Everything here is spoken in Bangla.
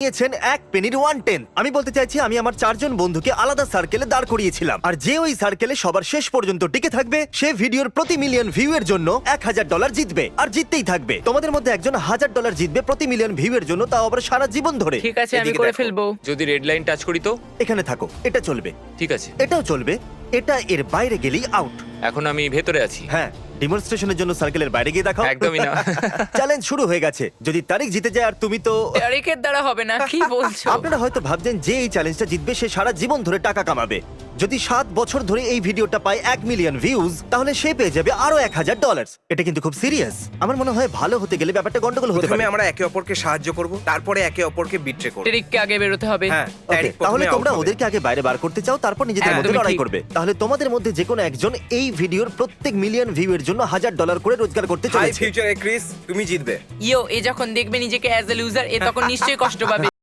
নিয়েছেন 1 পেনির 1/10। আমি বলতে চাইছি আমি আমার 4 জন বন্ধুকে আলাদা সার্কেলে দাঁড় করিয়েছিলাম, আর যে ওই সার্কেলে সবার শেষ পর্যন্ত টিকে থাকবে সে ভিডিওর প্রতি মিলিয়ন ভিউ এর জন্য $1000 জিতবে, আর জিততেই থাকবে। তোমাদের মধ্যে একজন $1000 জিতবে প্রতি মিলিয়ন ভিউ এর জন্য, তাও আবার সারা জীবন ধরে। ঠিক আছে, আমি এদিকে করে দেখো। ফেলবো। যদি রেড লাইন টাচ করি তো? এখানে থাকো, এটা চলবে, ঠিক আছে, এটাও চলবে, এটা এর বাইরে গেলেই আউট। এখন আমি ভেতরে আছি। হ্যাঁ, ডেমনস্ট্রেশনের জন্য সার্কেলের বাইরে গিয়ে দেখাও। একদমই না। চ্যালেঞ্জ শুরু হয়ে গেছে। যদি তারিখ জিতে যায় আর তুমি তো তারিখের দ্বারা হবে না, কি বলছো? আপনারা হয়তো ভাবছেন যে এই চ্যালেঞ্জটা জিতবে সে সারা জীবন ধরে টাকা কামাবে। যদি 7 বছর ধরে এই ভিডিওটা পায় 1 মিলিয়ন ভিউজ, তাহলে সে পেয়ে যাবে আরো $1000। এটা কিন্তু খুব সিরিয়াস। আমার মনে হয় ভালো হতে গেলে ব্যাপারটা গন্ডগোল হতে প্রথমে পারে। আমরা একে অপরকে সাহায্য করব, তারপরে একে অপরকে বিট্রে করব। তারিখকে আগে বেরোতে হবে। হ্যাঁ, Okay, তারিখ তাহলে প্রথমে তোমরা out হবে। ওদেরকে আগে বাইরে বার করতে চাও, তারপর নিজেদের হ্যাঁ, মধ্যে একদমই লড়াই ঠিক। করবে। তাহলে তোমাদের মধ্যে যে কোনো একজন এই ভিডিওর প্রত্যেক মিলিয়ন ভিউ এর জন্য $1000 করে রোজগার করতে হাই চলেছে। ফিউচারে ক্রিস, তুমি জিতবে। ইয়ো, এ যখন দেখবে নিজেকে অ্যাজ এ লুজার, এ তখন নিশ্চয়ই কষ্ট পাবে।